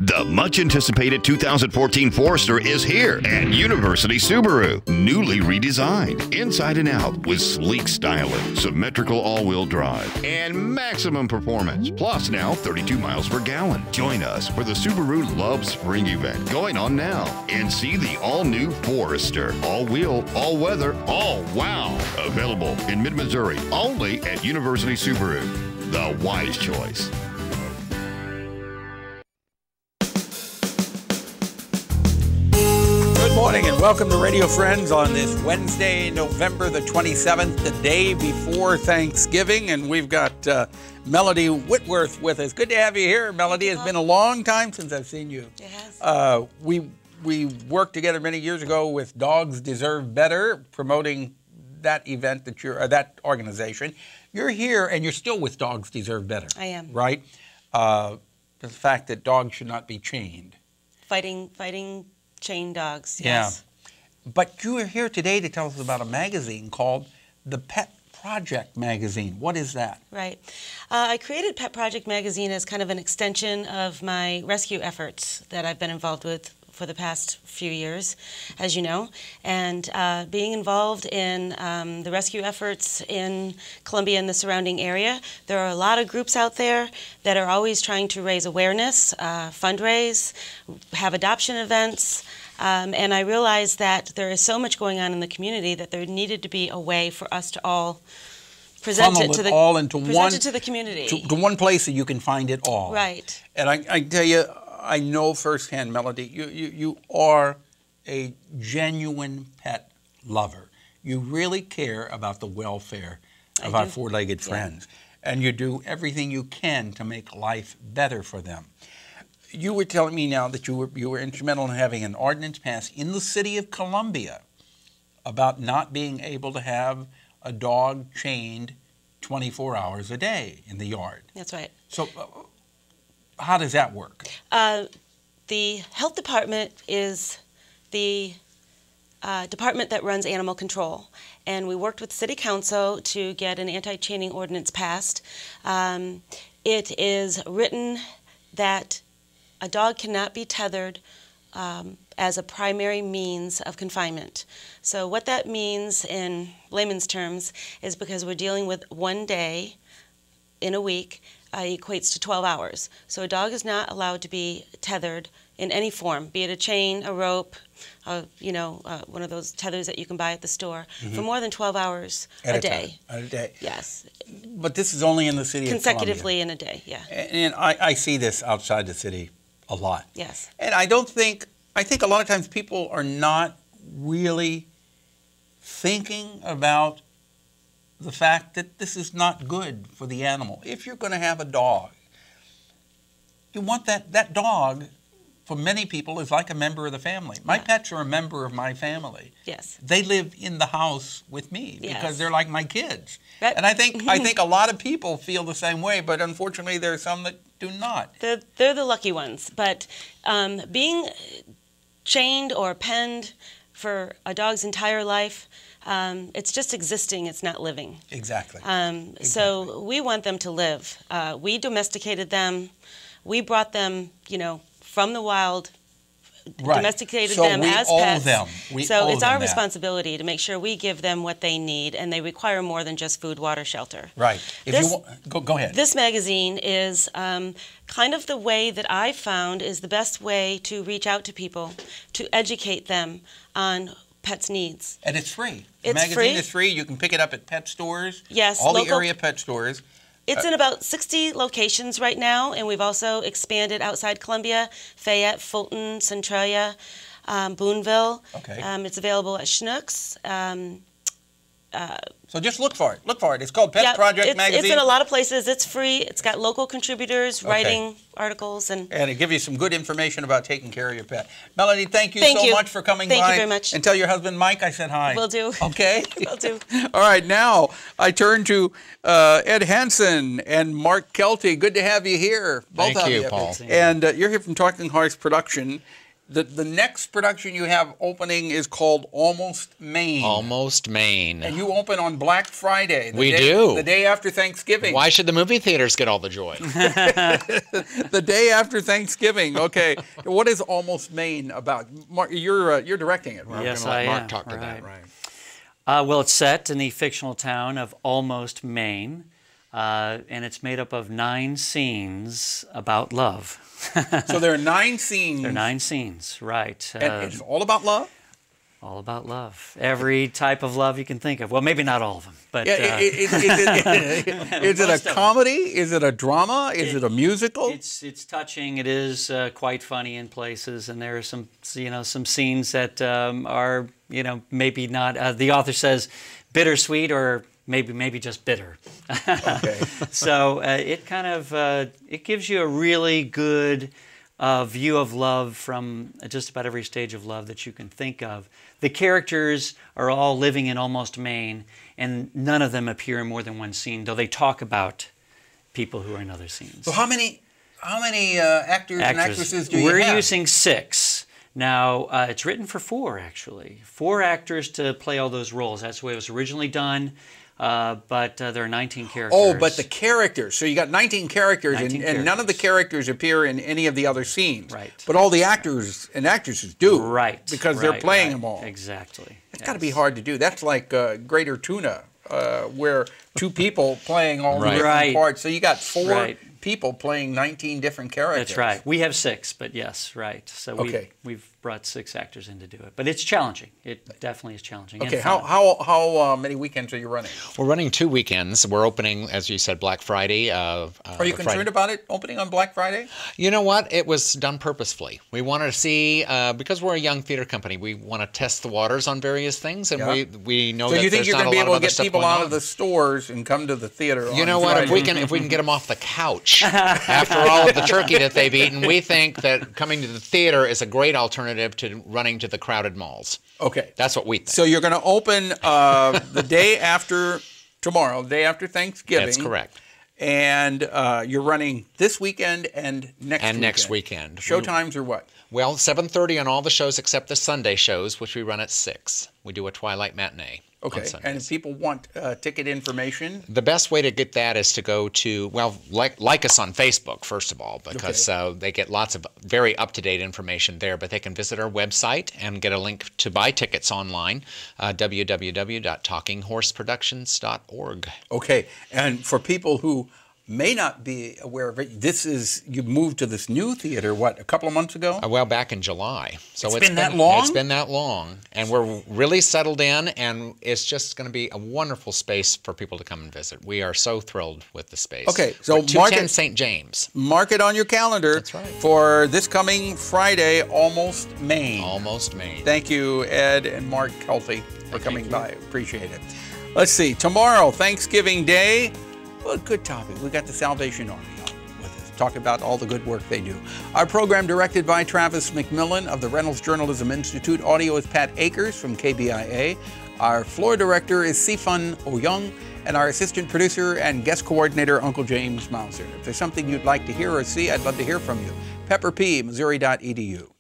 The much-anticipated 2014 Forester is here at University Subaru. Newly redesigned, inside and out, with sleek styling, symmetrical all-wheel drive, and maximum performance. Plus now 32 miles per gallon. Join us for the Subaru Love Spring event going on now and see the all-new Forester. All-wheel, all-weather, all-wow. Available in mid-Missouri only at University Subaru. The wise choice. Good morning and welcome to Radio Friends on this Wednesday, November the 27th, the day before Thanksgiving, and we've got Melody Whitworth with us. Good to have you here, Melody. It's been a long time since I've seen you. It has. We worked together many years ago with Dogs Deserve Better, promoting that event that organization. You're here and you're still with Dogs Deserve Better. I am. Right? The fact that dogs should not be chained. Fighting chained dogs, yes. Yeah. But you are here today to tell us about a magazine called the Pet Project Magazine. What is that? Right. I created Pet Project Magazine as kind of an extension of my rescue efforts that I've been involved with for the past few years, as you know. And being involved in the rescue efforts in Columbia and the surrounding area, there are a lot of groups out there that are always trying to raise awareness, fundraise, have adoption events. And I realized that there is so much going on in the community that there needed to be a way for us to all present it to the community. To one place that you can find it all. Right. And I tell you, I know firsthand, Melody, you are a genuine pet lover. You really care about the welfare of our four-legged friends. And you do everything you can to make life better for them. You were telling me now that you were instrumental in having an ordinance passed in the city of Columbia about not being able to have a dog chained 24 hours a day in the yard. That's right. So how does that work? The health department is the department that runs animal control. And we worked with city council to get an anti-chaining ordinance passed. It is written that a dog cannot be tethered as a primary means of confinement. So what that means in layman's terms is because we're dealing with one day in a week, equates to 12 hours. So a dog is not allowed to be tethered in any form, be it a chain, a rope, one of those tethers that you can buy at the store, for more than 12 hours a day. At a day. Yes. But this is only in the city of Columbia. Consecutively in a day, yeah. And I see this outside the city a lot. Yes. And I think a lot of times people are not really thinking about the fact that this is not good for the animal. If you're going to have a dog, you want that dog, for many people, is like a member of the family. My pets are a member of my family. Yes. They live in the house with me because they're like my kids. Right. And I think a lot of people feel the same way, but unfortunately there are some that do not. They're the lucky ones. But being chained or penned for a dog's entire life, it's just existing, it's not living. Exactly. So we want them to live. We domesticated them. We brought them, from the wild, domesticated them as pets. So it's our responsibility to make sure we give them what they need, and they require more than just food, water, shelter. Right. Go ahead. This magazine is kind of the way that I found is the best way to reach out to people, to educate them on pets' needs. And it's free. The magazine is free. You can pick it up at pet stores. Yes. All the area pet stores. It's in about 60 locations right now, and we've also expanded outside Columbia, Fayette, Fulton, Centralia, Boonville. Okay. It's available at Schnucks. So just look for it. Look for it. It's called Pet Project Magazine. It's in a lot of places. It's free. It's got local contributors writing articles. And it gives you some good information about taking care of your pet. Melody, thank you so much for coming by. Thank you very much. And tell your husband, Mike, I said hi. Will do. Okay? Will do. All right, now I turn to Ed Hanson and Mark Kelty. Good to have you here. Both of you. Thank you, Paul. And you're here from Talking Horse Production. The next production you have opening is called Almost Maine. Almost Maine. And you open on Black Friday. We do. The day after Thanksgiving. Why should the movie theaters get all the joy? The day after Thanksgiving. Okay. What is Almost Maine about? Mark, you're directing it, right? Yes, We're gonna let I Mark am. talk to Right. that, right? Well, it's set in the fictional town of Almost Maine, and it's made up of 9 scenes about love. So there are 9 scenes. There are 9 scenes, right. And it's all about love? All about love. Every type of love you can think of. Well, maybe not all of them, but... Yeah, is it a comedy? Is it a drama? Is it a musical? It's touching. It is quite funny in places, and there are some scenes that are maybe not. The author says bittersweet, or maybe just bitter. Okay. So it kind of it gives you a really good view of love from just about every stage of love that you can think of. The characters are all living in Almost Maine, and none of them appear in more than one scene, though they talk about people who are in other scenes. So how many actors and actresses do you have? We're using 6. Now, it's written for 4, actually. 4 actors to play all those roles. That's the way it was originally done. But there are 19 characters. Oh, but the characters. So you got 19 characters, 19 and none of the characters appear in any of the other scenes. Right. But all the actors and actresses do. Right. Because they're playing them all. Exactly. It's got to be hard to do. That's like Greater Tuna, where 2 people playing all the different parts. So you got 4 people playing 19 different characters. That's right. We have 6, but yes, right. So we've brought 6 actors in to do it. But it's challenging. It definitely is challenging. Okay, and fun. how many weekends are you running? We're running 2 weekends. We're opening, as you said, Black Friday. Are you concerned about it opening on Black Friday? You know what? It was done purposefully. We wanted to see, because we're a young theater company, we want to test the waters on various things, and we know that there's not a lot of other stuff going on. So you think you're going to be able to get people out of the stores and come to the theater? You know what? If we can get them off the couch after all of the turkey that they've eaten, we think that coming to the theater is a great alternative to running to the crowded malls. Okay. That's what we think. So you're going to open the day after tomorrow, the day after Thanksgiving. That's correct. And you're running this weekend and next weekend. And next weekend. Show times are what? Well, 7:30 on all the shows except the Sunday shows, which we run at 6. We do a twilight matinee. Okay, and if people want ticket information? The best way to get that is to go to, well, like us on Facebook, first of all, because they get lots of very up-to-date information there, but they can visit our website and get a link to buy tickets online, www.talkinghorseproductions.org. Okay, and for people who may not be aware of it, you moved to this new theater, what, a couple of months ago? Well, back in July. So it's been that long? It's been that long. And we're really settled in, and it's just going to be a wonderful space for people to come and visit. We are so thrilled with the space. Okay, so mark 210 St. James. Mark it on your calendar. That's right. For this coming Friday, Almost Maine. Almost Maine. Thank you, Ed and Mark Kelty, for coming by. Appreciate it. Let's see, tomorrow, Thanksgiving Day. Well, good topic. We got the Salvation Army on with us, talk about all the good work they do. Our program directed by Travis McMillan of the Reynolds Journalism Institute. Audio is Pat Akers from KBIA. Our floor director is Sifan Oyung, and our assistant producer and guest coordinator, Uncle James Mauser. If there's something you'd like to hear or see, I'd love to hear from you. Pepper P, Missouri.edu.